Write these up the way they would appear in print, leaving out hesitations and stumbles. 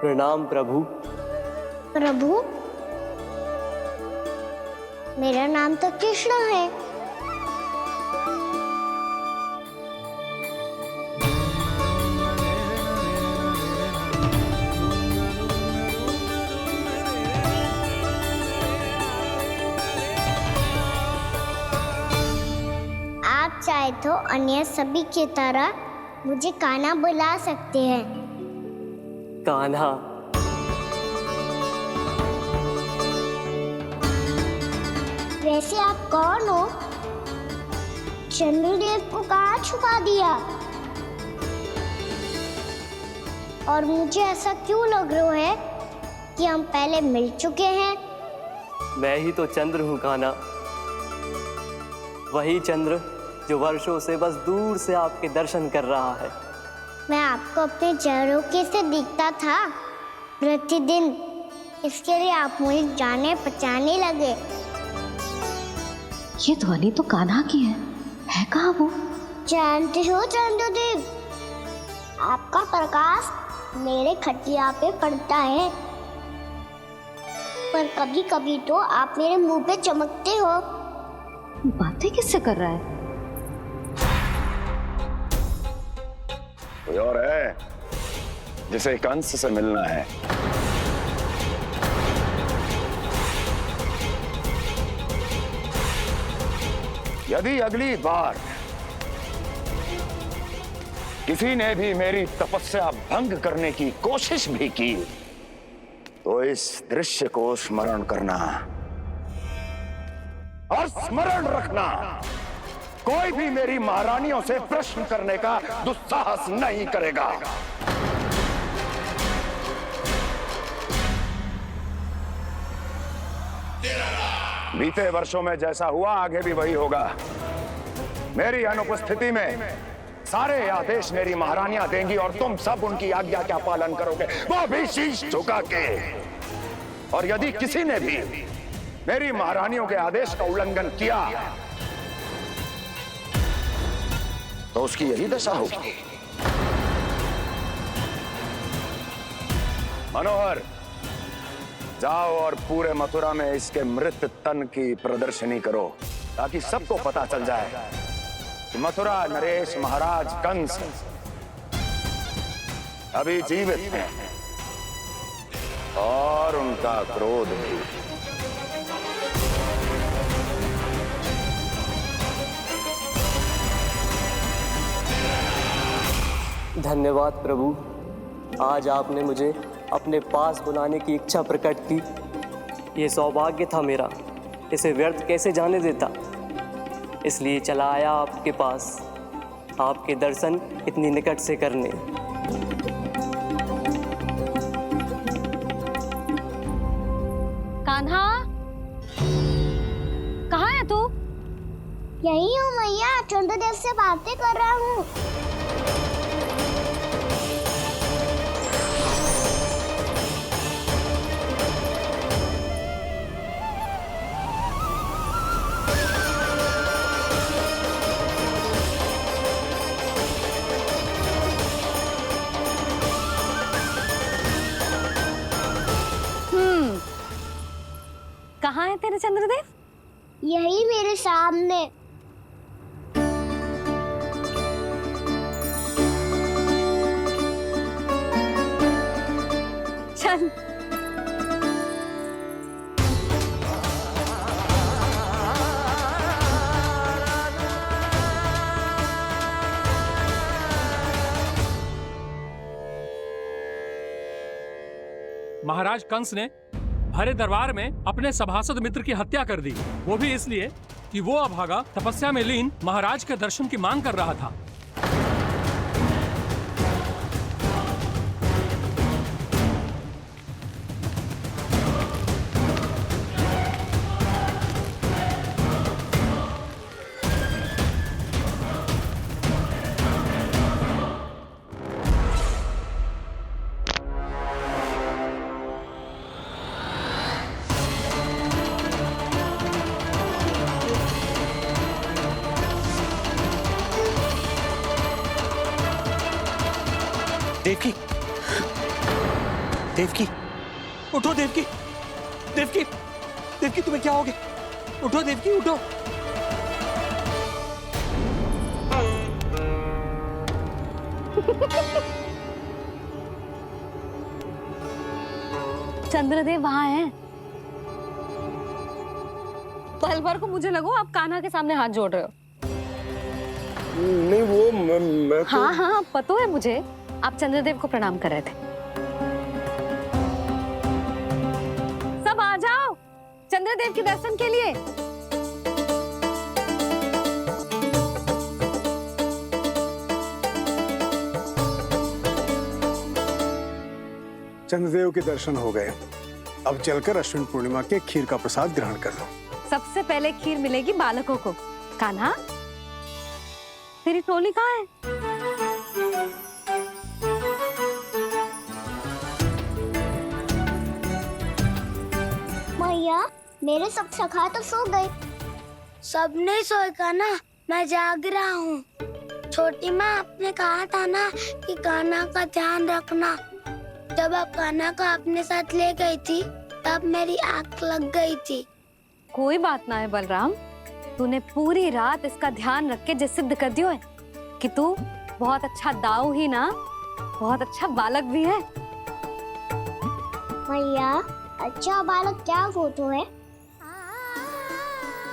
प्रणाम प्रभु। प्रभु, मेरा नाम तो कृष्ण है। आप चाहे तो अन्य सभी की तरह मुझे कान्हा बुला सकते हैं। कान्हा? वैसे आप कौन हो? चंद्रदेव को कहाँ छुपा दिया? और मुझे ऐसा क्यों लग रहा है कि हम पहले मिल चुके हैं? मैं ही तो चंद्र हूँ कान्हा, वही चंद्र जो वर्षों से बस दूर से आपके दर्शन कर रहा है। मैं आपको अपने झरोखे से दिखता था प्रतिदिन, इसके लिए आप मुझे जाने पहचानने लगे। ये ध्वनि तो कान्हा की है कहाँ वो? जानते हो चंद्रदेव, आपका प्रकाश मेरे खटिया पे पड़ता है, पर कभी कभी तो आप मेरे मुंह पे चमकते हो। बातें किससे कर रहा है? कोई और है जिसे कंस से मिलना है? यदि अगली बार किसी ने भी मेरी तपस्या भंग करने की कोशिश भी की तो इस दृश्य को स्मरण करना और स्मरण रखना, कोई भी मेरी महारानियों से प्रश्न करने का दुस्साहस नहीं करेगा। बीते वर्षों में जैसा हुआ आगे भी वही होगा। मेरी अनुपस्थिति में सारे आदेश मेरी महारानियां देंगी और तुम सब उनकी आज्ञा का पालन करोगे, वो भी शीश झुका के। और यदि किसी ने भी मेरी महारानियों के आदेश का उल्लंघन किया तो उसकी यही दशा होगी। मनोहर, जाओ और पूरे मथुरा में इसके मृत तन की प्रदर्शनी करो ताकि सबको पता चल जाए कि मथुरा नरेश महाराज कंस अभी जीवित हैं और उनका क्रोध भी। धन्यवाद प्रभु, आज आपने मुझे अपने पास बुलाने की इच्छा प्रकट की। ये सौभाग्य था मेरा, इसे व्यर्थ कैसे जाने देता। इसलिए चला आया आपके पास, आपके दर्शन इतनी निकट से करने। कान्हा, कहाँ है तू? यही हूँ मैया, चंद्रदेव से बातें कर रहा हूँ। कहाँ है तेरे चंद्रदेव? यही मेरे सामने। चल। महाराज कंस ने भरे दरबार में अपने सभासद मित्र की हत्या कर दी, वो भी इसलिए कि वो अभागा तपस्या में लीन महाराज के दर्शन की मांग कर रहा था। देवकी, उठो देवकी, देवकी, देवकी तुम्हें क्या हो गया? उठो देवकी, उठो। चंद्रदेव वहां हैं। पल भर को मुझे लगो आप कान्हा के सामने हाथ जोड़ रहे हो। नहीं वो मैं तो... हाँ हाँ पता है मुझे, आप चंद्रदेव को प्रणाम कर रहे थे। सब आ जाओ चंद्रदेव के दर्शन के लिए। चंद्रदेव के दर्शन हो गए। अब चलकर अश्विन पूर्णिमा के खीर का प्रसाद ग्रहण कर लो। सबसे पहले खीर मिलेगी बालकों को। कान्हा, तेरी टोली कहाँ है? मैया, मेरे सब सखा तो सो गए। सब नहीं सोए का ना, मैं जाग रहा हूँ। छोटी माँ, आपने कहा था ना कि कान्हा का ध्यान रखना। जब आप कान्हा को अपने साथ ले गई थी, तब मेरी आँख लग गई थी। कोई बात ना है बलराम, तूने पूरी रात इसका ध्यान रख के जो सिद्ध कर दियो है कि तू बहुत अच्छा दाऊ ही ना, बहुत अच्छा बालक भी है। मैया, अच्छा बालक क्या फोटो है?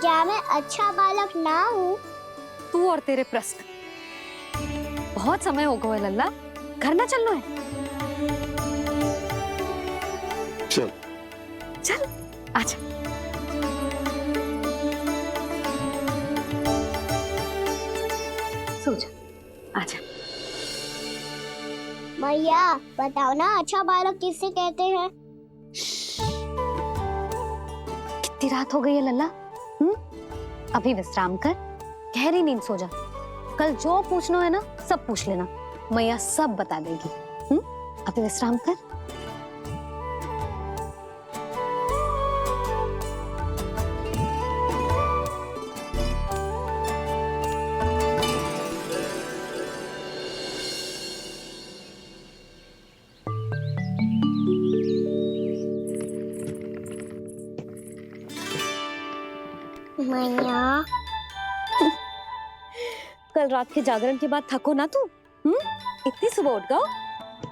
क्या मैं अच्छा बालक ना हूँ? तू और तेरे प्रश्न। बहुत समय हो गया लल्ला, घर ना चलना है। चल चल आजा। सो जा, आजा। मैया, बताओ ना अच्छा बालक किसे कहते हैं? कितनी रात हो गई है लल्ला? अभी विश्राम कर, गहरी नींद सो जा। कल जो पूछना है ना सब पूछ लेना, मैया सब बता देगी। अभी विश्राम कर। मैया, कल रात के जागरण के बाद थको ना तू? इतनी सुबह उठ गओ?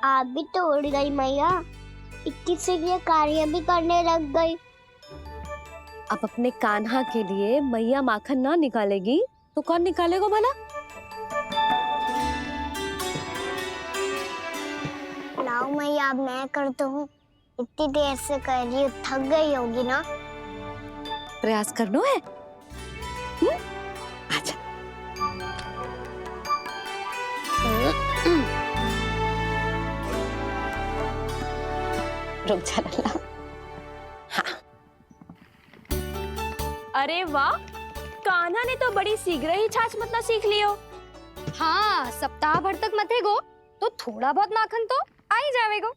आप भी तो उड़ गई मैया। 21 से ये कार्य भी करने लग गई। अब अपने कान्हा के लिए मैया माखन ना निकालेगी तो कौन निकालेगा भला? लाओ मैया, अब मैं करता हूँ। इतनी देर से कर रही हूँ, थक गई होगी ना। प्रयास करना है। आजा। रुक जा लल्ला। हाँ। अरे वाह, कान्हा ने तो बड़ी शीघ्र ही छाछ मतना सीख लियो। हाँ, सप्ताह भर तक मतेगो तो थोड़ा बहुत माखन तो आ ही जावेगो।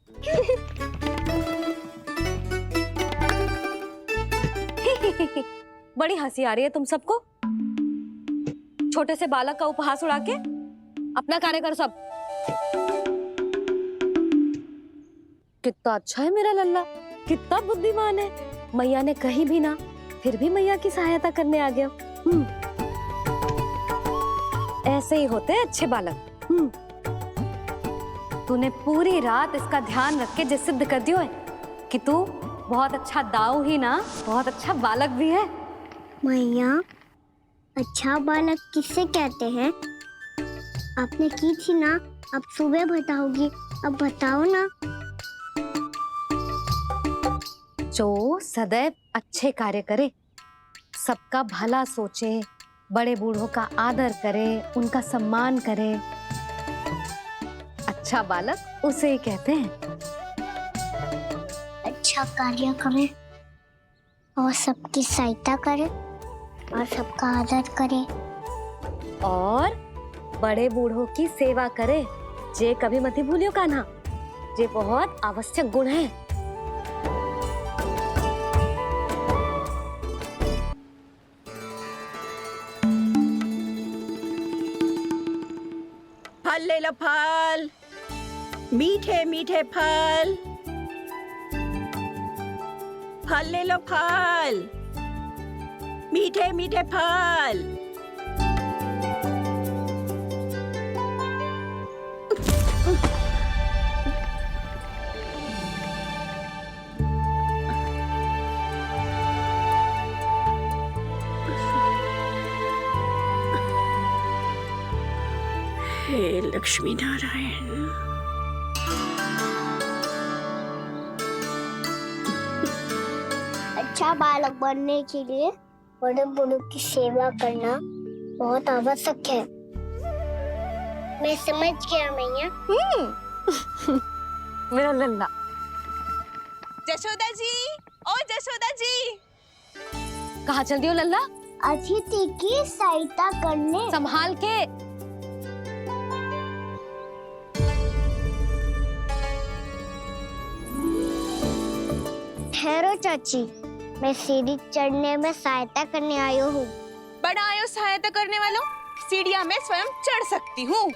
बड़ी हंसी आ रही है तुम सबको। छोटे से बालक का उपहास उड़ा के अपना कार्य करो सब। कितना अच्छा है मेरा लल्ला, कितना बुद्धिमान है। मैया ने कही भी ना, फिर भी मैया की सहायता करने आ गया। ऐसे ही होते हैं अच्छे बालक। तूने पूरी रात इसका ध्यान रख के जो सिद्ध कर दियो है कि तू बहुत अच्छा दाऊ ही ना, बहुत अच्छा बालक भी है। मैया, अच्छा बालक किसे कहते हैं? आपने की थी ना, अब सुबह बताओगी। अब बताओ ना। जो सदैव अच्छे कार्य करे, सबका भला सोचे, बड़े बूढ़ों का आदर करे, उनका सम्मान करे, अच्छा बालक उसे ही कहते हैं। अच्छा कार्य करे और सबकी सहायता करे और सबका आदर करे और बड़े बूढ़ों की सेवा करे। जे कभी मत भूलियो कान्हा, जे बहुत आवश्यक गुण है। फल ले लो, फल, मीठे मीठे फल। फल ले लो, फल, मीठे मीठे फल। हे लक्ष्मी नारायण। अच्छा बालक बनने के लिए बड़े बड़ों की सेवा करना बहुत आवश्यक है। मैं समझ गया मैया। मेरा लल्ला। जशोदा जी, ओ जशोदा जी, कहाँ चल रही हो लल्ला? अतिथि की सहायता करने। संभाल के। ठहरो चाची, मैं सीढ़ी चढ़ने में सहायता करने आई हूँ। बड़ा आयो सहायता करने वालों, सीढ़ियां मैं स्वयं चढ़ सकती हूँ।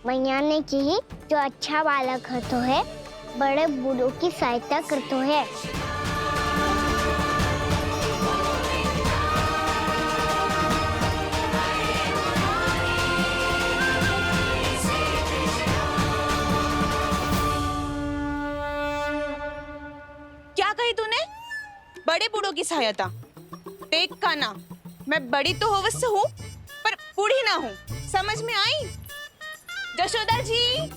मैया ने की जो अच्छा बालक होतो है बड़े बूढ़ों की सहायता करतो है। क्या कही तूने? बड़े बूढ़ों की सहायता? देख काना, मैं बड़ी तो अवश्य हूँ पर बूढ़ी ना हूँ, समझ में आई? जशोदा जी,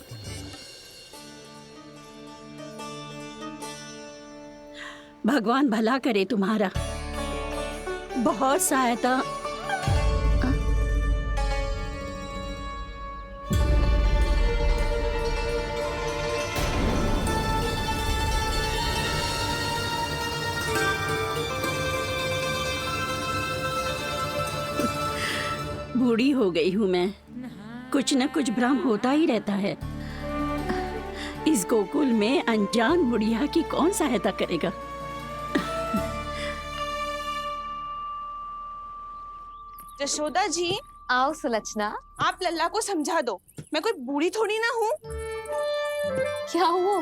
भगवान भला करे तुम्हारा। बहुत सहायता। बूढ़ी हो गई हूँ मैं, कुछ न कुछ भ्रम होता ही रहता है। इस गोकुल में अनजान बुढ़िया की कौन सहायता करेगा? जशोदा जी, आओ सुलक्षणा। आप लल्ला को समझा दो, मैं कोई बूढ़ी थोड़ी ना हूँ। क्या हुआ?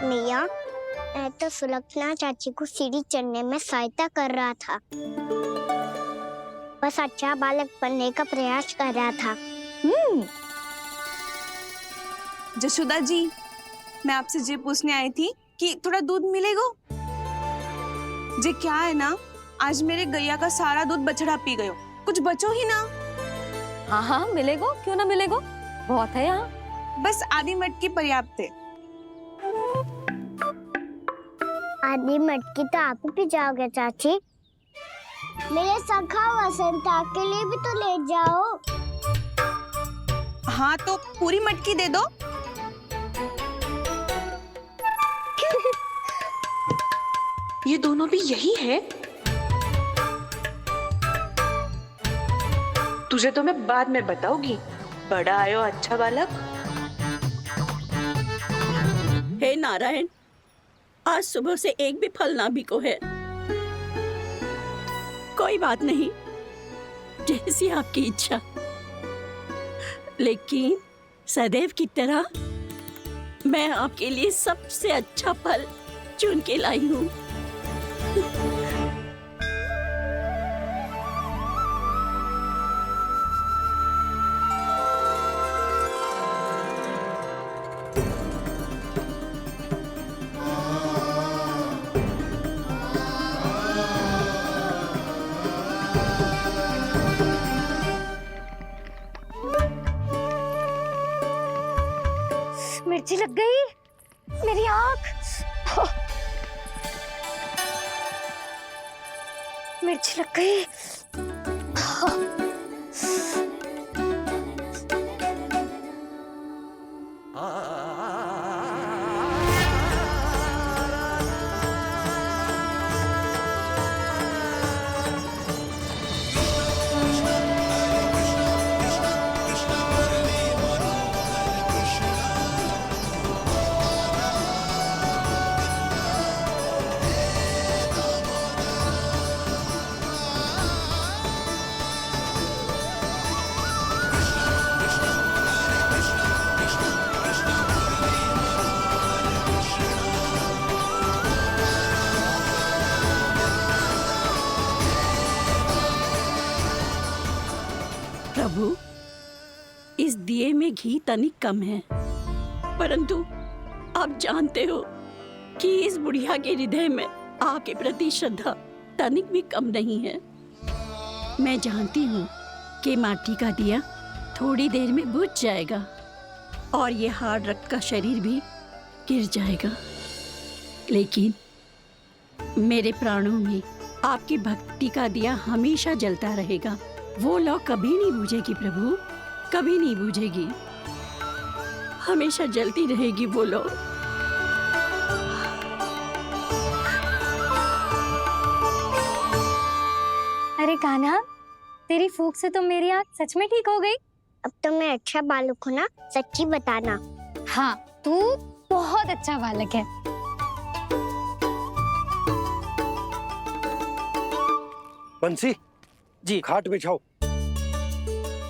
मैया, मैं तो सुलक्षणा चाची को सीढ़ी चढ़ने में सहायता कर रहा था, बस अच्छा बालक बनने का प्रयास कर रहा था। जशोदा जी, मैं आपसे ये पूछने आई थी कि थोड़ा दूध मिलेगा? जे क्या है ना, आज मेरे गैया का सारा दूध बछड़ा पी गयो, कुछ बचो ही ना। हाँ हाँ मिलेगो, क्यों ना मिलेगो, बहुत है यहाँ। बस आधी मटकी पर्याप्त है। आधी मटकी तो आप ही पी जाओगे चाची, मेरे सखा वसंता के लिए भी तो ले जाओ। हाँ तो पूरी मटकी दे दो। ये दोनों भी यही है? तुझे तो मैं बाद में बताऊंगी, बड़ा आयो अच्छा बालक। हे नारायण, आज सुबह से एक भी फल ना बिको है। कोई बात नहीं, जैसी आपकी इच्छा, लेकिन सदैव की तरह मैं आपके लिए सबसे अच्छा फल चुन के लाई हूँ। मिर्ची लग गई, मेरी आँख। मिर्ची लग गई। प्रभु, इस दिए में घी तनिक कम है, परंतु आप जानते हो कि इस बुढ़िया के हृदय में आपके प्रति श्रद्धा तनिक भी कम नहीं है। मैं जानती हूँ कि माटी का दिया थोड़ी देर में बुझ जाएगा और ये हार्ड रक्त का शरीर भी गिर जाएगा, लेकिन मेरे प्राणों में आपकी भक्ति का दिया हमेशा जलता रहेगा। वो लौ कभी नहीं बुझेगी प्रभु, कभी नहीं बुझेगी, हमेशा जलती रहेगी वो लौ। अरे कान्हा, तेरी फूंक से तो मेरी आँख सच में ठीक हो गई। अब तो मैं अच्छा बालक हूँ ना, सच्ची बताना। हाँ, तू बहुत अच्छा बालक है। बंसी जी। खाट बिछाओ,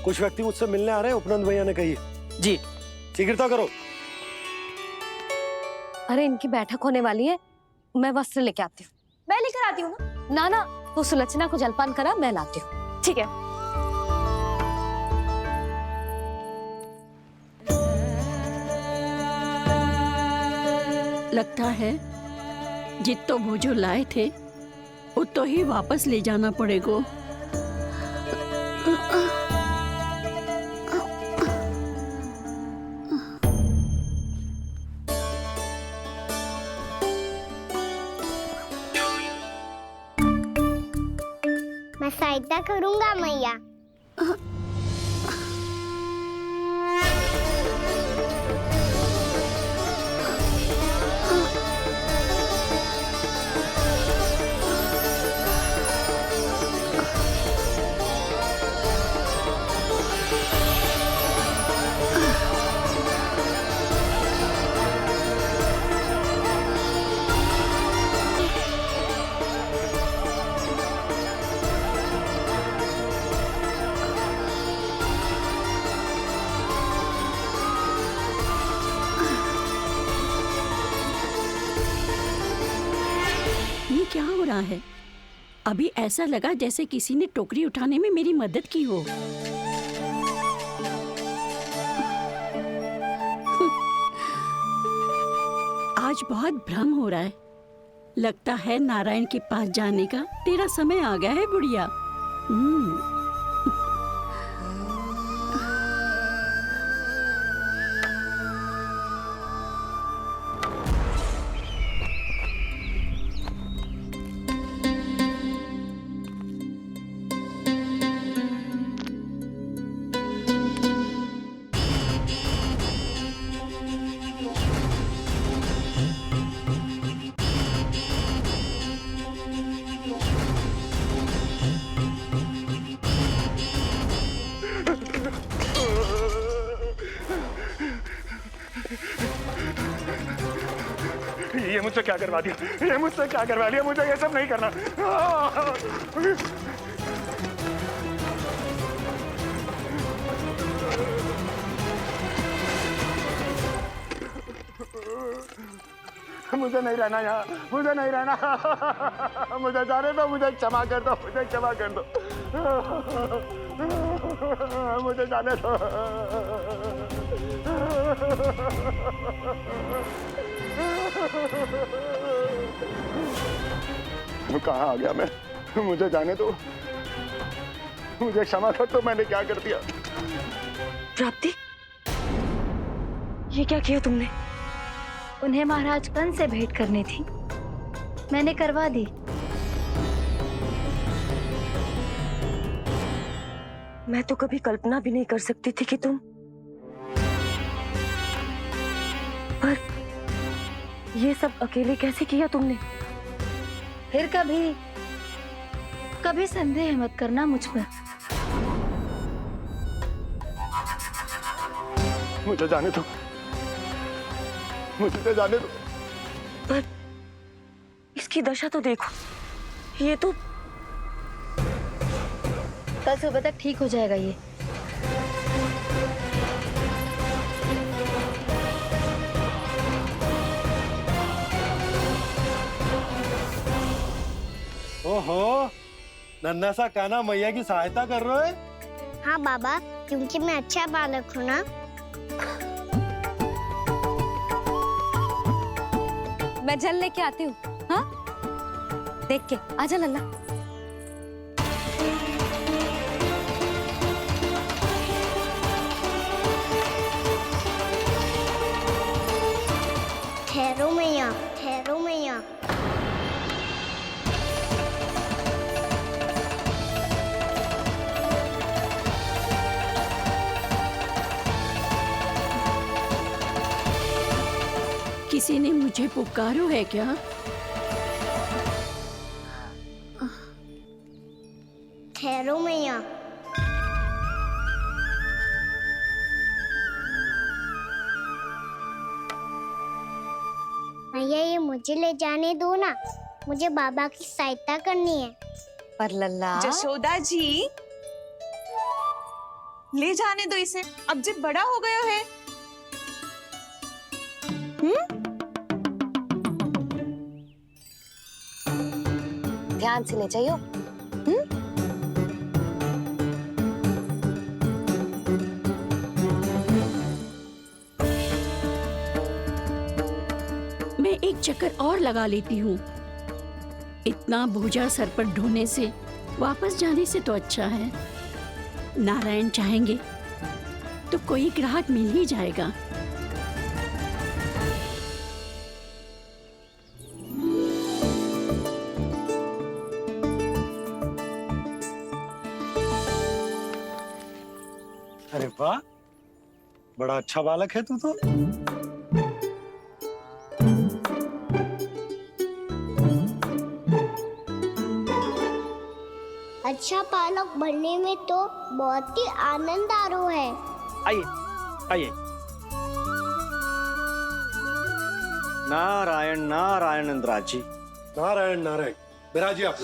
कुछ व्यक्ति मुझसे मिलने आ रहे हैं, उपनंद भैया ने कही। जी। शीघ्रता करो। अरे इनकी बैठक होने वाली है, मैं वस्त्र लेके आती हूँ। मैं लेकर आती हूँ ना। ना, तू सुलक्षणा को जलपान करा, मैं लाती हूँ। ठीक है। लगता है जितो वो जो लाए थे उतो ही वापस ले जाना पड़ेगा। मैं सहायता करूंगा मैया। ये क्या हो रहा है? अभी ऐसा लगा जैसे किसी ने टोकरी उठाने में मेरी मदद की हो। आज बहुत भ्रम हो रहा है। लगता है नारायण के पास जाने का तेरा समय आ गया है बुढ़िया। ये मुझसे क्या करवा दिया, ये मुझसे क्या करवा लिया, मुझे ये सब नहीं करना। मुझे नहीं रहना यहाँ, मुझे नहीं रहना, मुझे जाने दो, मुझे क्षमा कर दो, मुझे क्षमा कर दो, मुझे जाने दो। कहाँ आ गया मैं? मुझे जाने दो, मुझे क्षमा कर दो, मैंने क्या कर दिया? प्राप्ति, ये क्या किया तुमने? उन्हें महाराज कंस से भेंट करनी थी, मैंने करवा दी। मैं तो कभी कल्पना भी नहीं कर सकती थी कि तुम, पर ये सब अकेले कैसे किया तुमने? फिर कभी संदेह मत करना मुझ पर। मुझे जाने दो, मुझे जाने दो। पर इसकी दशा तो देखो, ये तो कल सुबह तक ठीक हो जाएगा ये। ओहो, नन्हा सा कान्हा मैया की सहायता कर रहे है? हाँ बाबा, क्योंकि मैं अच्छा बालक हूँ ना। मैं जल लेके आती हूँ। हाँ, देख के आजा लल्ला। ठहरो मैया, ठहरो मैया। किसी ने मुझे पुकारो है क्या? ठहरो मैया। मैया, ये मुझे ले जाने दो ना, मुझे बाबा की सहायता करनी है। पर लल्ला, जशोदा जी, ले जाने दो इसे, अब जब बड़ा हो गया है। ध्यान से ले जाइयो। मैं एक चक्कर और लगा लेती हूँ। इतना बोझा सर पर ढोने से वापस जाने से तो अच्छा है। नारायण चाहेंगे तो कोई ग्राहक मिल ही जाएगा। अरे वाह, बड़ा अच्छा बालक है तू तो। अच्छा बालक बनने में तो बहुत ही आनंद आ रहा है। आइए आइए। नारायण नारायण नंदराज जी। नारायण नारायण। बिराजिए आप।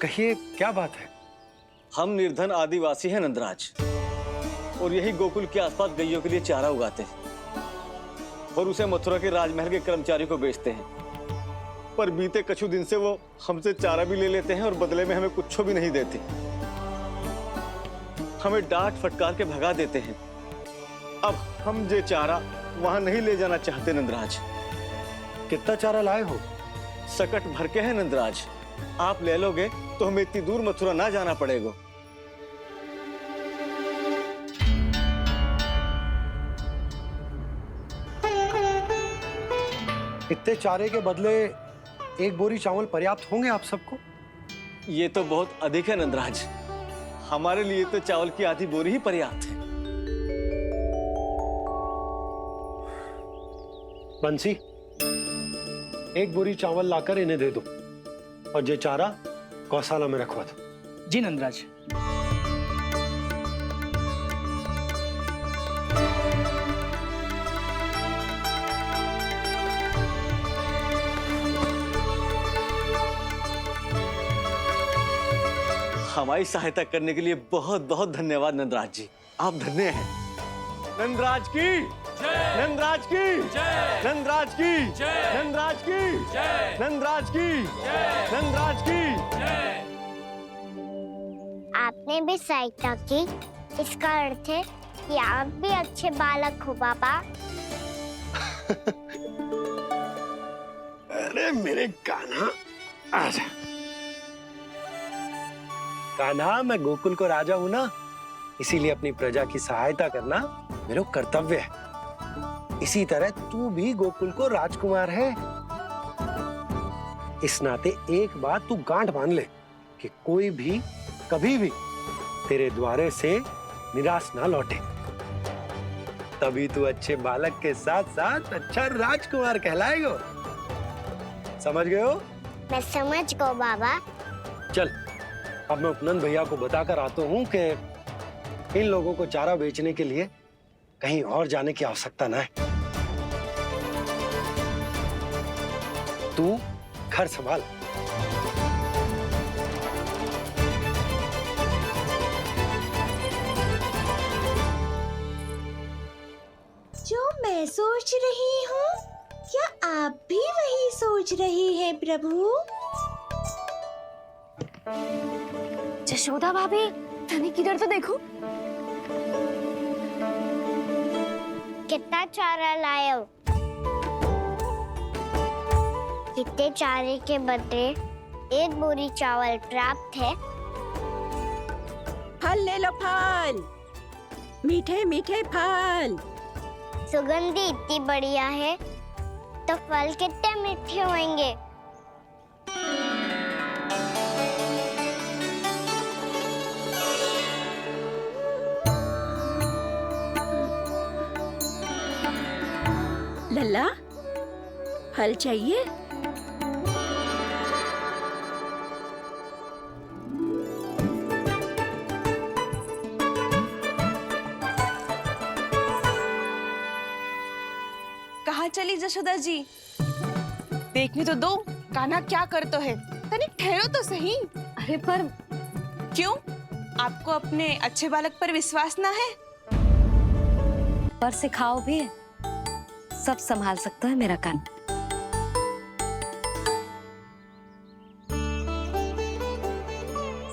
कहिए क्या बात है? हम निर्धन आदिवासी हैं नंदराज, और यही गोकुल के आसपास गैयों के लिए चारा उगाते हैं और उसे मथुरा के राजमहल के कर्मचारियों को बेचते हैं। पर बीते कुछ दिन से वो हमसे चारा भी ले लेते हैं और बदले में हमें कुछ भी नहीं देते। हमें डांट फटकार के भगा देते हैं। अब हम ये चारा वहां नहीं ले जाना चाहते नंदराज। कितना चारा लाए हो? सकट भर के है नंदराज। आप ले लोगे तो हमें इतनी दूर मथुरा ना जाना पड़ेगा। इतने चारे के बदले एक बोरी चावल पर्याप्त होंगे आप सबको? ये तो बहुत अधिक है नंदराज। हमारे लिए तो चावल की आधी बोरी ही पर्याप्त है। बंसी, एक बोरी चावल लाकर इन्हें दे दो और ये चारा गौशाला में रखवा दो। जी नंदराज। हमारी सहायता करने के लिए बहुत बहुत धन्यवाद नंदराज जी। आप धन्य हैं। नंदराज की जय, नंदराज की जय, नंदराज की जय, नंदराज की जय, नंदराज की जय, नंदराज की जय। आपने भी सहायता की, इसका अर्थ है कि आप भी अच्छे बालक हो बाबा। अरे मेरे कान्हा, आजा। कान्हा, मैं गोकुल को राजा हूं ना, इसीलिए अपनी प्रजा की सहायता करना मेरा कर्तव्य है। इसी तरह तू भी गोकुल को राजकुमार है। इस नाते एक बात तू गांठ बांध ले कि कोई भी कभी भी तेरे द्वारे से निराश ना लौटे। तभी तू अच्छे बालक के साथ साथ अच्छा राजकुमार कहलाएगा। समझ गए हो? मैं समझ गो बाबा। चल अब मैं उपनंद भैया को बताकर आता हूँ कि इन लोगों को चारा बेचने के लिए कहीं और जाने की आवश्यकता ना है। तू घर संभाल। जो मैं सोच रही हूँ, क्या आप भी वही सोच रही हैं प्रभु? जशोदा भाभी, तनिक इधर तो देखो। कितना चारा लाए हो? कितने चारे के बदले 1 बोरी चावल प्राप्त है। फल ले लो, फल, मीठे मीठे फल। सुगंधी इतनी बढ़िया है तो फल कितने मीठे होंगे। लल्ला, फल चाहिए? कहाँ चली जशोदा जी? देखने तो दो, कान्हा क्या करते है। तनिक ठहरो तो सही। अरे पर क्यों? आपको अपने अच्छे बालक पर विश्वास ना है? पर सिखाओ भी, सब संभाल सकता है मेरा कान।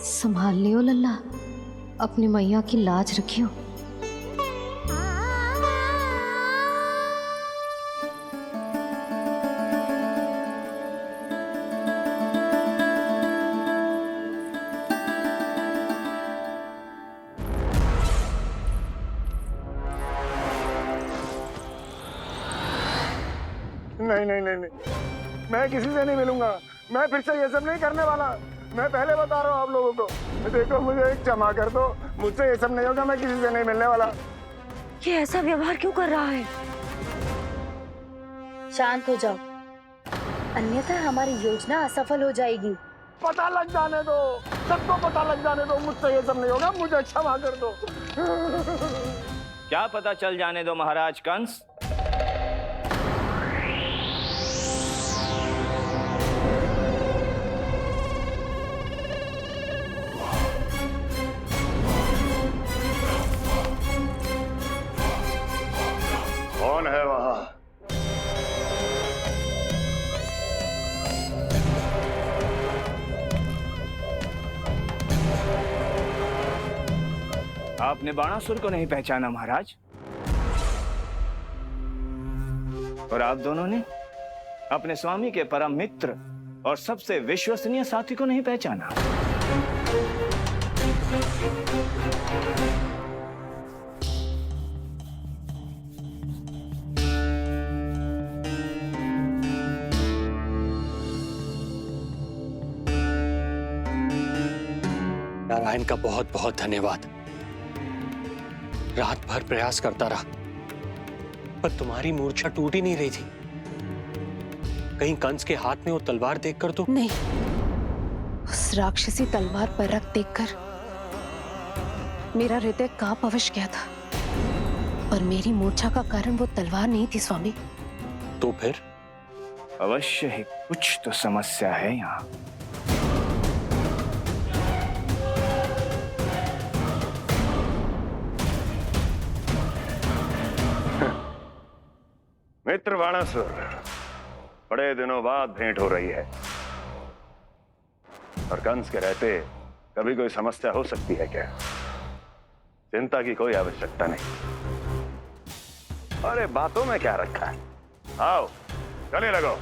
संभाल लियो लल्ला, अपनी मैया की लाज रखियो। नहीं नहीं नहीं नहीं, मैं किसी से नहीं मिलूंगा। मैं फिर से ये सब नहीं करने वाला। मैं पहले बता रहा हूँ आप लोगों को। देखो मुझे एक क्षमा कर दो, मुझसे ये सब नहीं होगा। मैं किसी से नहीं मिलने वाला। ये ऐसा व्यवहार क्यों कर रहा है? शांत हो जाओ, अन्यथा हमारी योजना असफल हो जाएगी। पता लग जाने दो, सबको पता लग जाने दो। मुझसे ये सब नहीं होगा, मुझे क्षमा कर दो। क्या पता चल जाने दो महाराज कंस? कौन है वहां? आपने बाणासुर को नहीं पहचाना महाराज? और आप दोनों ने अपने स्वामी के परम मित्र और सबसे विश्वसनीय साथी को नहीं पहचाना? नारायण का बहुत बहुत धन्यवाद। रात भर प्रयास करता रहा, पर तुम्हारी मूर्छा टूट ही नहीं रही थी। कहीं कंस के हाथ में वो तलवार देखकर तो नहीं, उस राक्षसी तलवार पर रख देखकर मेरा हृदय कांप अवश्य गया था। पर मेरी मूर्छा का कारण वो तलवार नहीं थी स्वामी। तो फिर? अवश्य ही कुछ तो समस्या है यहाँ। मित्र बाणासुर, बड़े दिनों बाद भेंट हो रही है। और कंस के रहते कभी कोई समस्या हो सकती है क्या? चिंता की कोई आवश्यकता नहीं। अरे बातों में क्या रखा है? आओ गले लगो।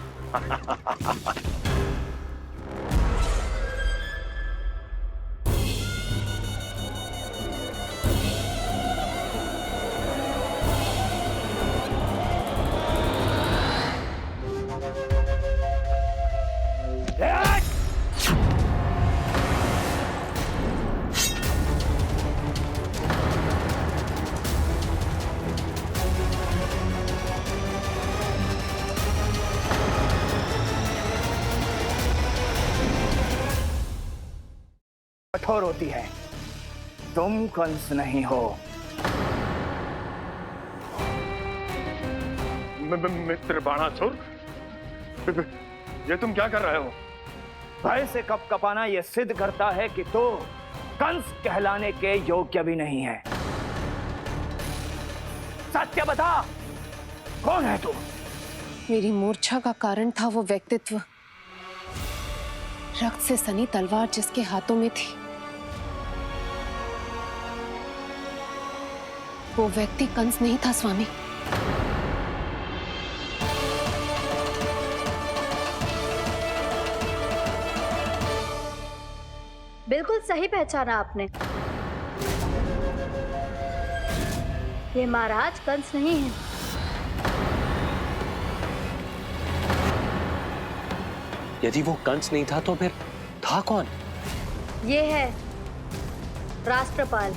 कठोर होती है। तुम कंस नहीं हो। मित्र बाणासुर, ये तुम क्या कर रहे हो? भय से कपकपाना यह सिद्ध करता है कि तू कंस कहलाने के योग्य भी नहीं है। सत्य बता, कौन है तू? मेरी मूर्छा का कारण था वो व्यक्तित्व, रक्त से सनी तलवार जिसके हाथों में थी। वो व्यक्ति कंस नहीं था स्वामी। बिल्कुल सही पहचाना आपने। ये महाराज कंस नहीं है। यदि वो कंस नहीं था तो फिर था कौन? ये है राष्ट्रपाल,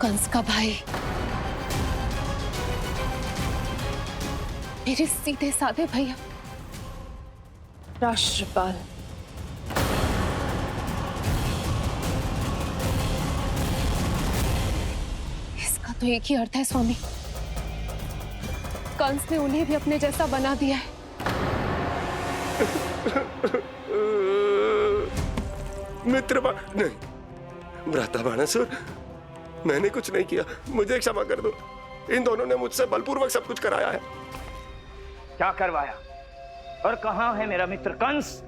कंस का भाई, मेरे सीधे साधे भैया राष्ट्रपाल। इसका तो एक ही अर्थ है स्वामी, कंस ने उन्हें भी अपने जैसा बना दिया है। नहीं, भ्राता बाणासुर, मैंने कुछ नहीं किया, मुझे क्षमा कर दो। इन दोनों ने मुझसे बलपूर्वक सब कुछ कराया है। क्या करवाया? और कहां है मेरा मित्र कंस?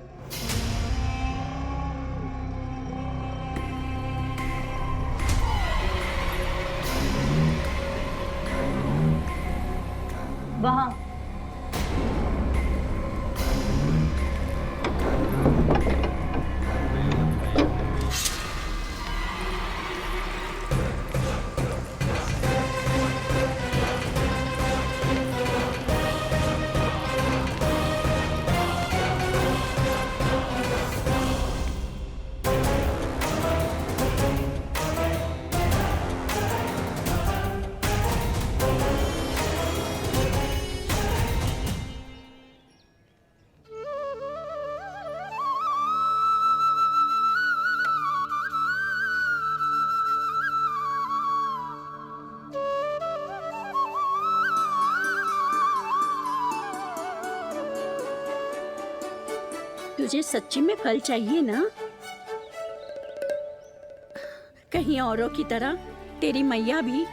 वहां। तुझे सच्ची में फल चाहिए ना? कहीं औरों की तरह तेरी मैया भी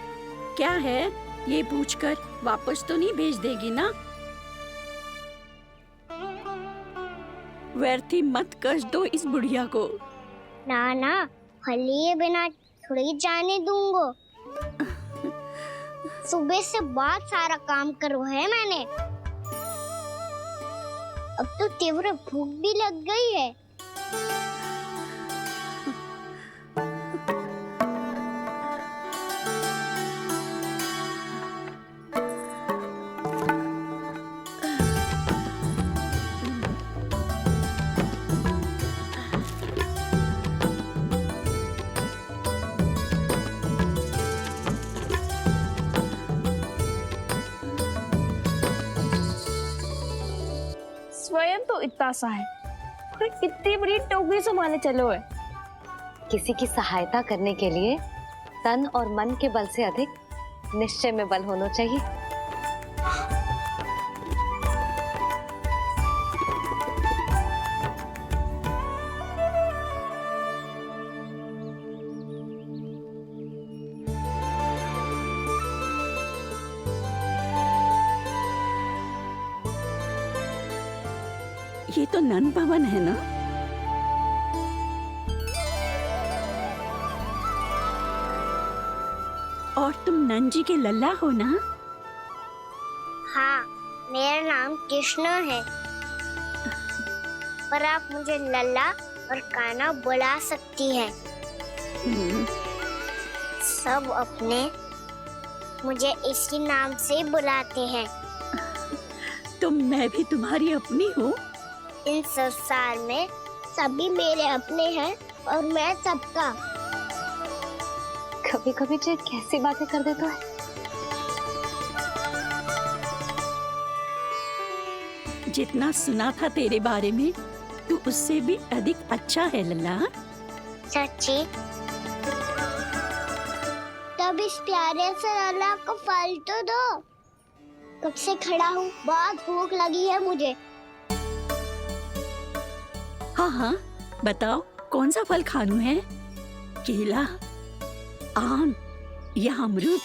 क्या है ये पूछकर वापस तो नहीं भेज देगी ना? व्यर्थ ही मत कष्ट दो इस बुढ़िया को। ना ना, फल लिए बिना थोड़ी जाने दूंगा। सुबह से बहुत सारा काम करो है मैंने। अब तो तीव्र भूख भी लग गई है। स्वयं तो इतना सा है, और इतनी बड़ी टोकरी संभाले चलो है। किसी की सहायता करने के लिए तन और मन के बल से अधिक निश्चय में बल होना चाहिए। ये तो नन भवन है ना? और तुम नन जी के लल्ला हो ना? हाँ, मेरा नाम कृष्ण है, पर आप मुझे लल्ला और कान्हा बुला सकती हैं। सब अपने मुझे इसी नाम से बुलाते हैं। तो मैं भी तुम्हारी अपनी हूँ। इन संसार में सभी मेरे अपने हैं और मैं सबका। कभी कभी जो कैसी बातें कर देता है। जितना सुना था तेरे बारे में तू उससे भी अधिक अच्छा है लल्ला। सच्ची? तब इस प्यारे से लल्ला को फल तो दो। कब से खड़ा हूँ, बहुत भूख लगी है मुझे। हाँ हाँ, बताओ कौन सा फल खानू है? केला, आम या अमरूद?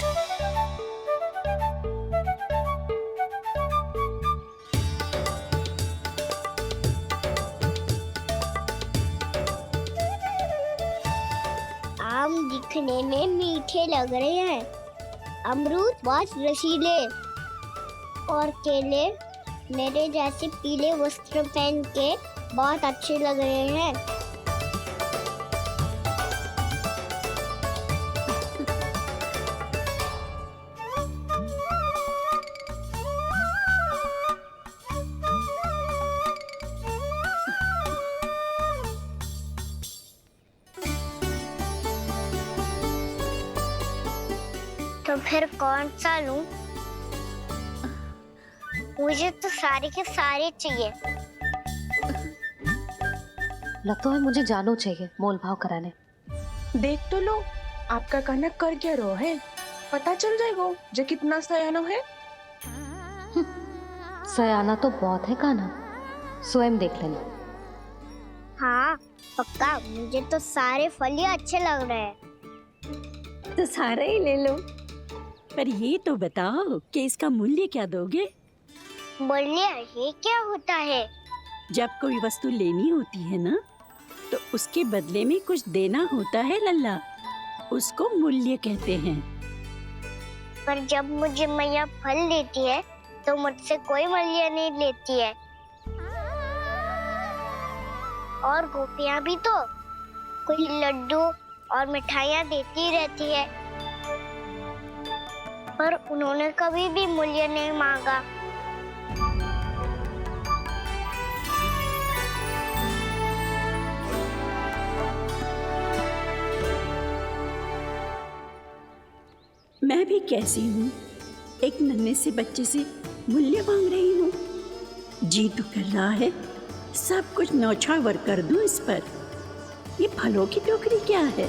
आम दिखने में मीठे लग रहे हैं, अमरूद बहुत रसीले और केले मेरे जैसे पीले वस्त्र पहन के बहुत अच्छे लग रहे हैं। तो फिर कौन सा लूं? मुझे तो सारे के सारे चाहिए। लगता है मुझे जानो चाहिए मोल भाव कराने। देख तो लो, आपका कहना कर क्या रहो है, पता चल जाएगा जो कितना सयाना है। सयाना तो बहुत है कान्हा, स्वयं देख लेना। हाँ पक्का, मुझे तो सारे फल ही अच्छे लग रहे हैं। तो सारा ही ले लो। पर ये तो बताओ कि इसका मूल्य क्या दोगे? मूल्य ये क्या होता है? जब कोई वस्तु लेनी होती है ना, तो उसके बदले में कुछ देना होता है लल्ला, उसको मूल्य कहते हैं। पर जब मुझे मैया फल देती है तो मुझसे कोई मूल्य नहीं लेती है। और गोपियां भी तो कोई लड्डू और मिठाइयाँ देती रहती है, पर उन्होंने कभी भी मूल्य नहीं मांगा। मैं भी कैसी हूँ, एक नन्हे से बच्चे से मूल्य मांग रही हूँ। जी तो कर रहा है सब कुछ न्यौछावर कर दूं इस पर। ये फलों की टोकरी क्या है?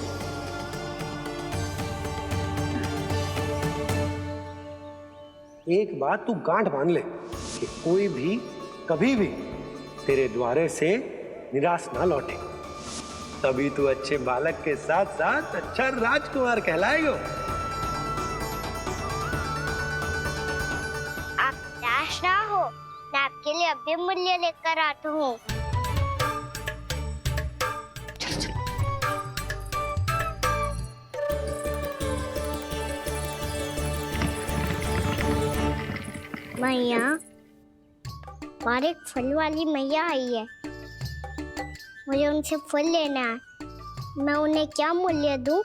एक बात तू गांठ बांध ले कि कोई भी कभी भी तेरे द्वारे से निराश ना लौटे, तभी तू अच्छे बालक के साथ साथ अच्छा राजकुमार कहलाएगा। आप निराश ना हो, मैं आपके लिए अभी मूल्य लेकर आता हूँ। मैया, हमारे एक फल वाली मैया आई है, मुझे उनसे फल लेना है। मैं उन्हें क्या मूल्य दूं?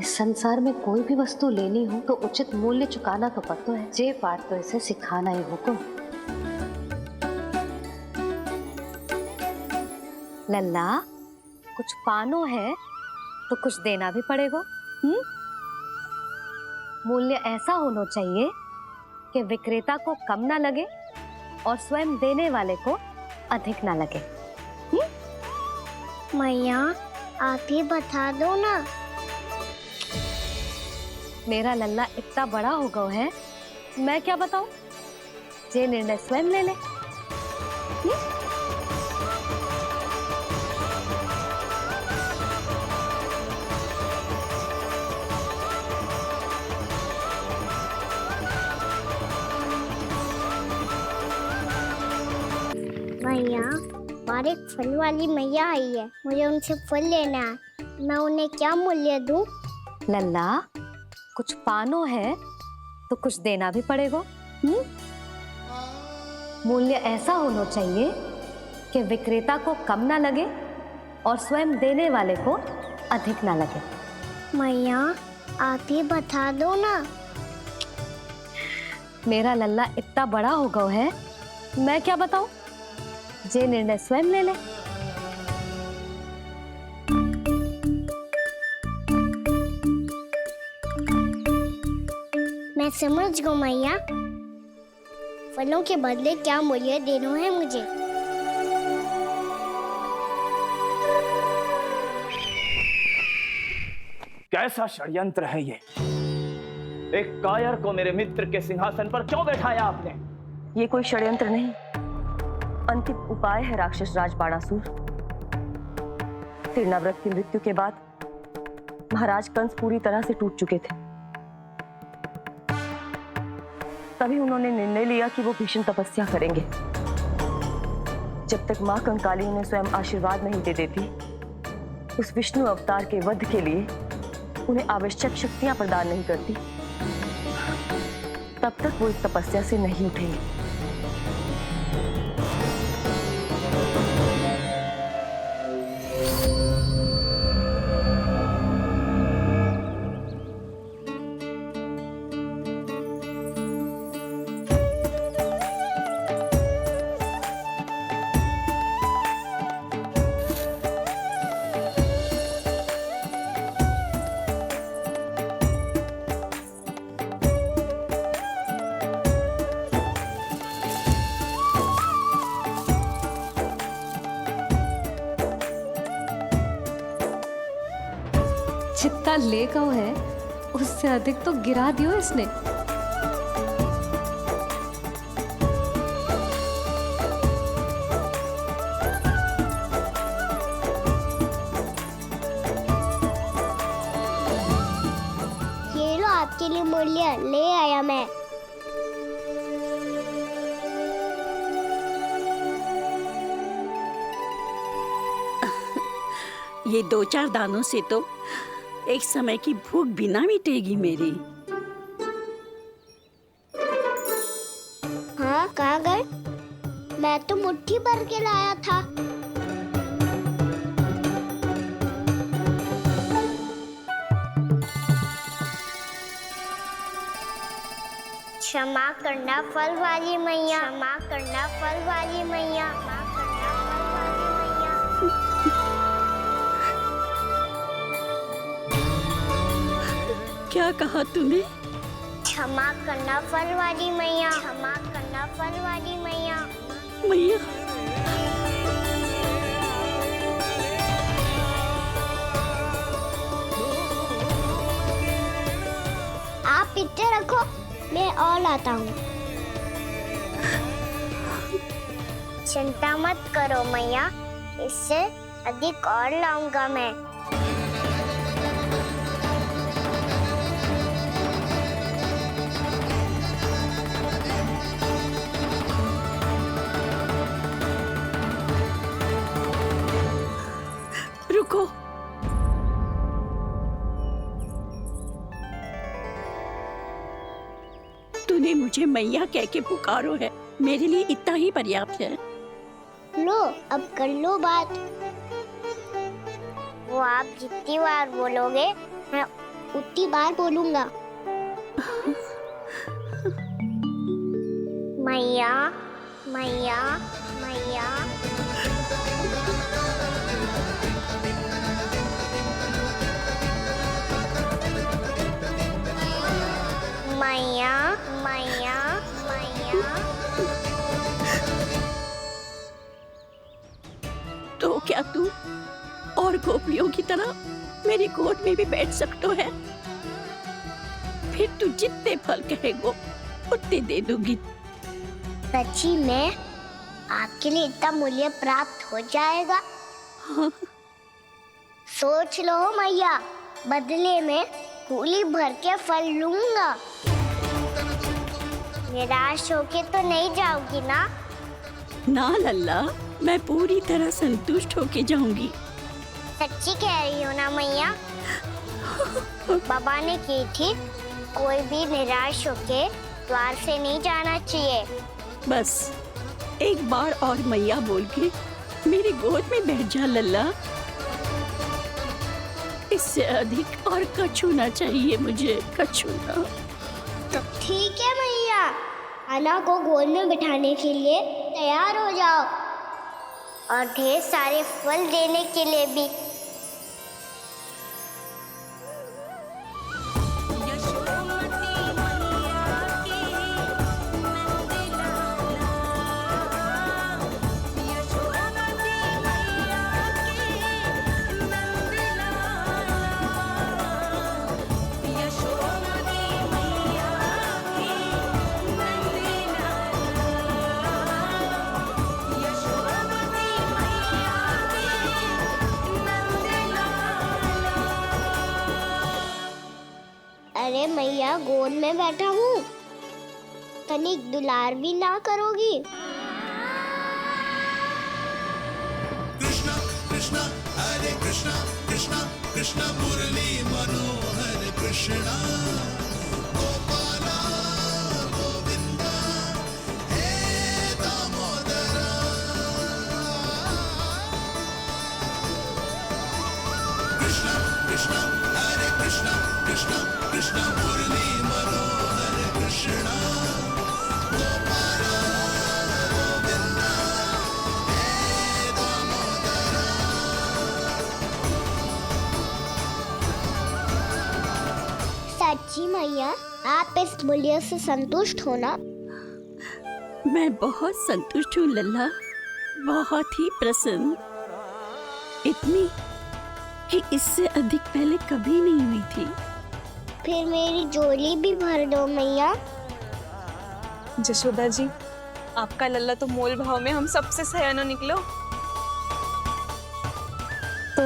इस संसार में कोई भी वस्तु लेनी हो तो उचित मूल्य चुकाना तो पड़ता है। जे पाठ तो इसे सिखाना ही होगा। लल्ला, कुछ पानो है तो कुछ देना भी पड़ेगा। मूल्य ऐसा होना चाहिए कि विक्रेता को कम ना लगे और स्वयं देने वाले को अधिक ना लगे। मैया, आप ही बता दो ना। मेरा लल्ला इतना बड़ा हो गया है, मैं क्या बताऊं? ये निर्णय स्वयं ले ले। मैया, हमारे एक फल वाली मैया आई है, मुझे उनसे फल लेना है। मैं उन्हें क्या मूल्य दूं? लल्ला, कुछ पानो है तो कुछ देना भी पड़ेगा। मूल्य ऐसा होना चाहिए कि विक्रेता को कम ना लगे और स्वयं देने वाले को अधिक ना लगे। मैया, आप ही बता दो ना। मेरा लल्ला इतना बड़ा हो गया है, मैं क्या बताऊं? ये निर्णय स्वयं ले ले। मैं समझ गई मैया। फलों के बदले क्या मूल्य देना है मुझे। कैसा षड्यंत्र है ये? एक कायर को मेरे मित्र के सिंहासन पर क्यों बैठाया आपने? ये कोई षड्यंत्र नहीं, अंतिम उपाय है राक्षस राज बाणासुर। तिरनाव्रत की मृत्यु के बाद महाराज कंस पूरी तरह से टूट चुके थे। तभी उन्होंने निर्णय लिया कि वो भीषण तपस्या करेंगे। जब तक मां कंकाली उन्हें स्वयं आशीर्वाद नहीं दे देती, उस विष्णु अवतार के वध के लिए उन्हें आवश्यक शक्तियां प्रदान नहीं करती, तब तक वो इस तपस्या से नहीं उठेंगे। जितना ले गओ है उससे अधिक तो गिरा दियो इसने। ये लो आपके लिए मूल्य, ले आया मैं। ये 2-4 दानों से तो एक समय की भूख भी ना मिटेगी मेरी। हाँ, कहाँ गए? मैं तो मुट्ठी भर के लाया था। क्षमा करना फल वाली मैया, क्षमा करना फल वाली मैया। क्या कहा तूने? क्षमा करना फल वाली मैया, क्षमा करना फल वाली मैया। मैया, आप इतने रखो, मैं और लाता हूँ। चिंता मत करो मैया, इससे अधिक और लाऊंगा मैं। रुको। तूने मुझे मैया कह के पुकारो है, मेरे लिए इतना ही पर्याप्त है। लो, अब कर लो बात। वो आप जितनी बार बोलोगे, मैं उतनी बार बोलूंगा। मैया, मैया, मैया। मैया, मैया, मैया। तो क्या तू और गोपियों की तरह मेरी गोद में भी बैठ सकते है? फिर तू जितने फल कहेगो उतने दे दूंगी। सच्ची में आपके लिए इतना मूल्य प्राप्त हो जाएगा? हाँ। सोच लो मैया, बदले में कूली भर के फल लूंगा। निराश होके तो नहीं जाओगी ना? ना लल्ला, मैं पूरी तरह संतुष्ट होके जाऊंगी। सच्ची कह रही हो ना मैया? बाबा ने की थी, कोई भी निराश होके द्वार से नहीं जाना चाहिए। बस एक बार और मैया बोल के मेरी गोद में बैठ जा लल्ला। इससे अधिक और कछु ना चाहिए मुझे, कछु ना। तो ठीक है मैया, अन्ना को गोद में बिठाने के लिए तैयार हो जाओ और ढेर सारे फल देने के लिए भी। में बैठा हूँ, तनिक दुलार भी ना करोगी? कृष्णा कृष्णा हरे कृष्णा कृष्णा कृष्णा मुरली मनोहर कृष्णा गोपाला गोविंदा हे दामोदरा। कृष्णा कृष्णा हरे कृष्णा कृष्णा कृष्णा मुरली मनोहर कृष्णा गोपाला गोविंदा हे दामोदरा। सच्ची मैया, आप इस बुलिया से संतुष्ट हो ना? मैं बहुत संतुष्ट हूँ लल्ला, बहुत ही प्रसन्न। इतनी कि इससे अधिक पहले कभी नहीं हुई थी। फिर मेरी झोली भी भर दो मैया। जशोदा जी, आपका लल्ला तो मोल भाव में हम सबसे सयानो निकलो। तो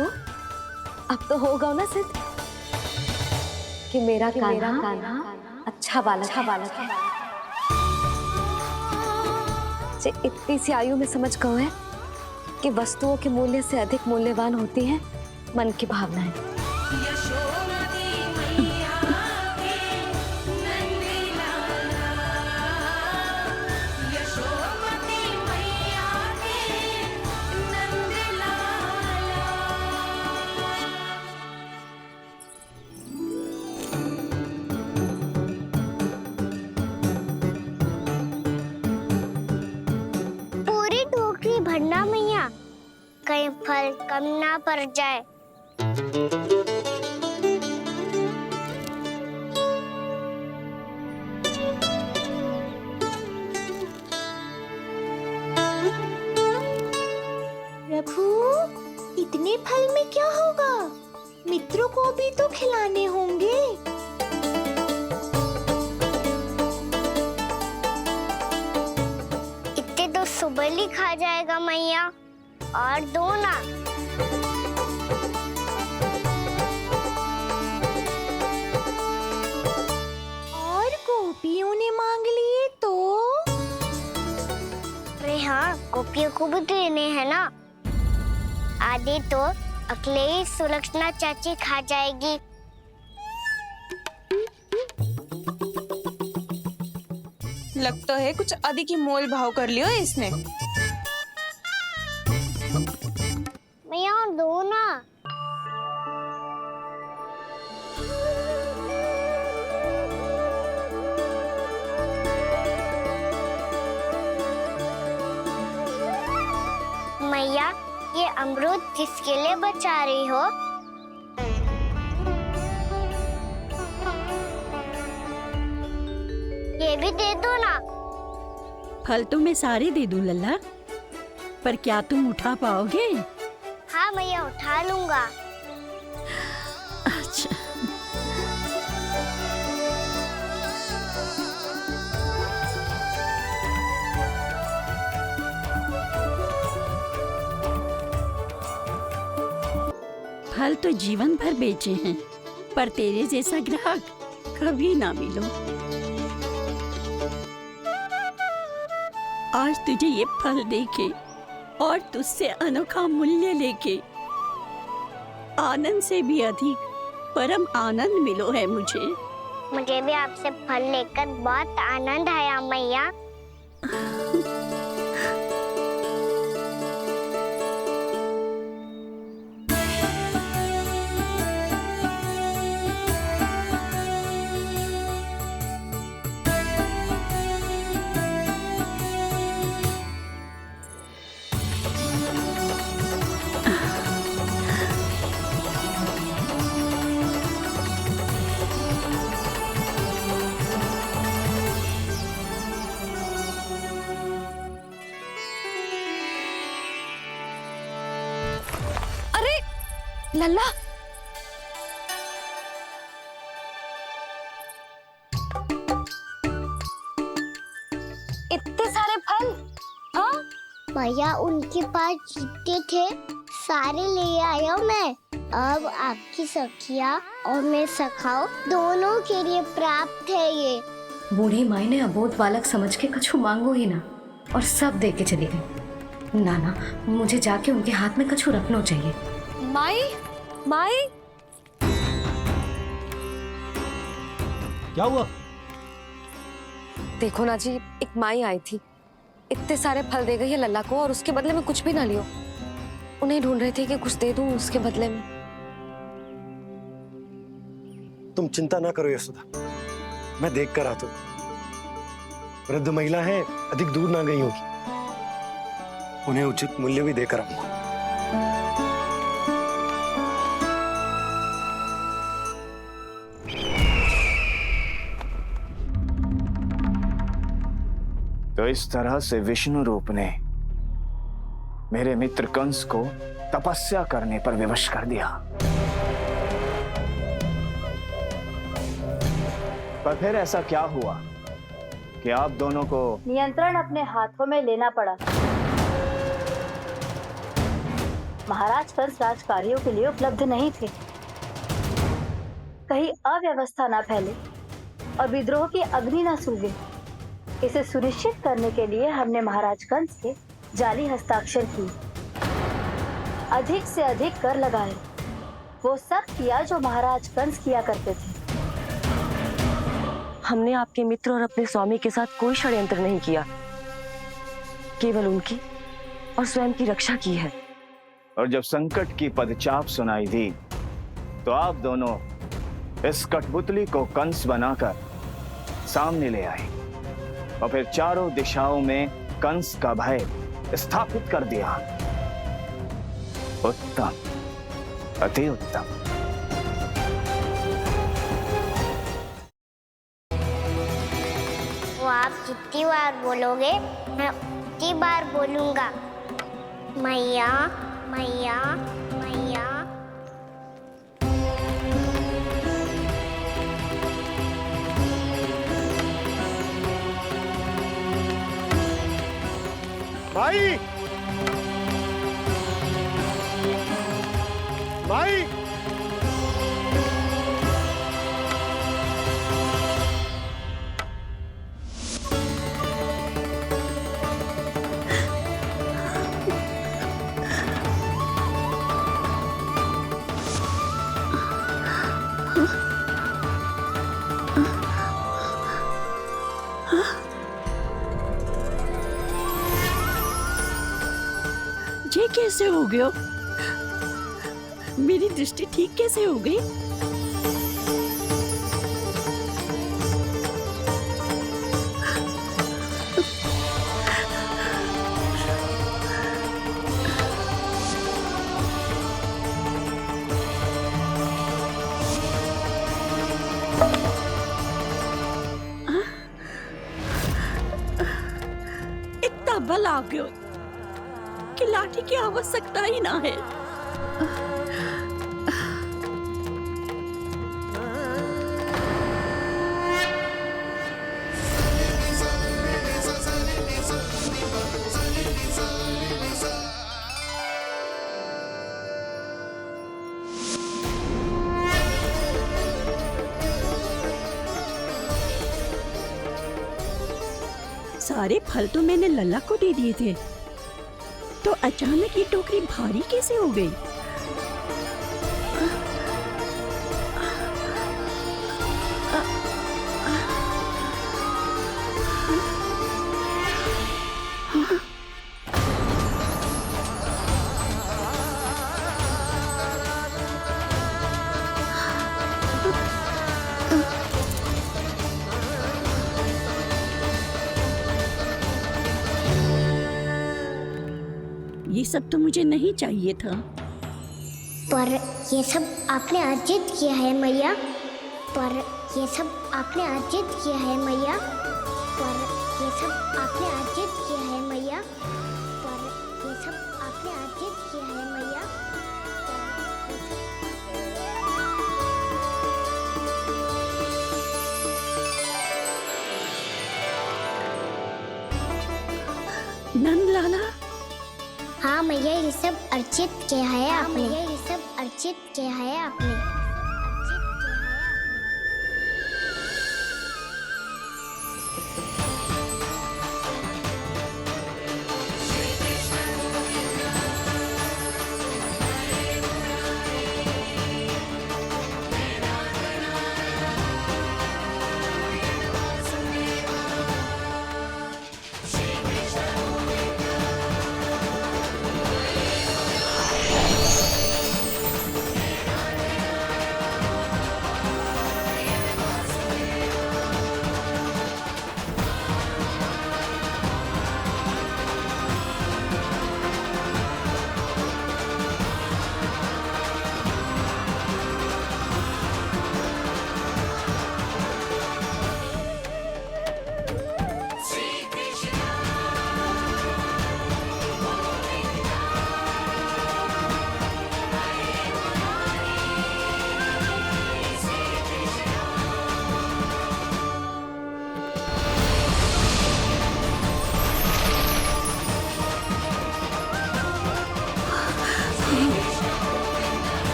अब तो होगा ना सिद्ध कि मेरा कान्हा अच्छा बालक है। जे इतनी सी आयु में समझ गए है कि वस्तुओं के मूल्य से अधिक मूल्यवान होती हैं मन की भावनाएं। पूरी टोकरी भरना मैया, कहीं फल कम ना पड़ जाए। प्रभु, इतने फल में क्या होगा? मित्रों को भी तो खिलाने होंगे। इतने तो सुबह ही खा जाएगा मैया, और दो ना। और गोपियों ने मांग लिए तो? अरे हाँ, गोपियों को भी देने हैं ना। आधे तो अकेले सुलक्षणा चाची खा जाएगी। लगता है कुछ अधिक ही मोल भाव कर लियो इसने। मैया और दो ना। मैया, ये अमरूद किसके लिए बचा रही हो? ये भी दे दो ना। फल तो मैं सारे दे दूं लल्ला, पर क्या तुम उठा पाओगे? हाँ मैया, उठा लूंगा। अच्छा। फल तो जीवन भर बेचे हैं, पर तेरे जैसा ग्राहक कभी ना मिलो। आज तुझे ये फल देके और तुझसे अनोखा मूल्य लेके आनंद से भी अधिक परम आनंद मिलो है मुझे। मुझे भी आपसे फल लेकर बहुत आनंद आया मैया। लल्ला, इतने सारे फल? हाँ भैया, उनके पास जितने थे सारे ले आया मैं। अब आपकी सखिया और मैं सखाओ दोनों के लिए प्राप्त है ये। बूढ़ी माई ने अबोध बालक समझ के कछु मांगो ही ना और सब दे के चली गई। नाना, मुझे जाके उनके हाथ में कछु रखना चाहिए। माई, माई, क्या हुआ? देखो ना जी, एक माई आई थी, इतने सारे फल दे गई है लल्ला को और उसके बदले में कुछ भी ना लियो। उन्हें ढूंढ रहे थे कि कुछ दे दूं उसके बदले में। तुम चिंता ना करो यशोदा, मैं देख कर आता हूं। वृद्ध महिला है, अधिक दूर ना गई होगी, उन्हें उचित मूल्य भी देकर आऊंगा। तो इस तरह से विष्णु रूप ने मेरे मित्र कंस को तपस्या करने पर विवश कर दिया। पर फिर ऐसा क्या हुआ कि आप दोनों को नियंत्रण अपने हाथों में लेना पड़ा? महाराज कंस राजकार्यों के लिए उपलब्ध नहीं थे। कहीं अव्यवस्था ना फैले और विद्रोह की अग्नि ना सूखे, इसे सुनिश्चित करने के लिए हमने महाराज कंस के जाली हस्ताक्षर किए, अधिक से अधिक कर लगाए, वो सब किया जो महाराज कंस किया करते थे। हमने आपके मित्र और अपने स्वामी के साथ कोई षड्यंत्र नहीं किया, केवल उनकी और स्वयं की रक्षा की है। और जब संकट की पदचाप सुनाई दी तो आप दोनों इस कठपुतली को कंस बनाकर सामने ले आए और फिर चारों दिशाओं में कंस का भय स्थापित कर दिया। उत्तम, अति उत्तम। वो आप जितनी बार बोलोगे मैं उतनी बार बोलूंगा। मैया मैया मैया। माई, माई, ये कैसे हो गया? मेरी दृष्टि ठीक कैसे हो गई? इतना बल आ गया कि लाठी की आवश्यकता ही ना है। सारे फल तो मैंने लल्ला को दे दिए थे, तो अचानक ये टोकरी भारी कैसे हो गई? ये सब तो मुझे नहीं चाहिए था। पर ये सब आपने अर्जित किया है मैया। पर ये सब आपने अर्जित किया है मैया। पर ये सब आपने अर्जित किया है मैया। पर ये सब आपने अर्जित किया है मैया। नंद लाला, हाँ मैया, ये सब अर्जित किया है आपने। ये सब अर्चित किया है आपने।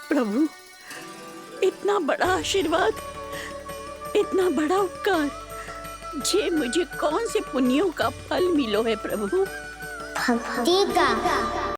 प्रभु, इतना बड़ा आशीर्वाद, इतना बड़ा उपकार, जे मुझे कौन से पुण्यों का फल मिलो है प्रभु? भक्ति का।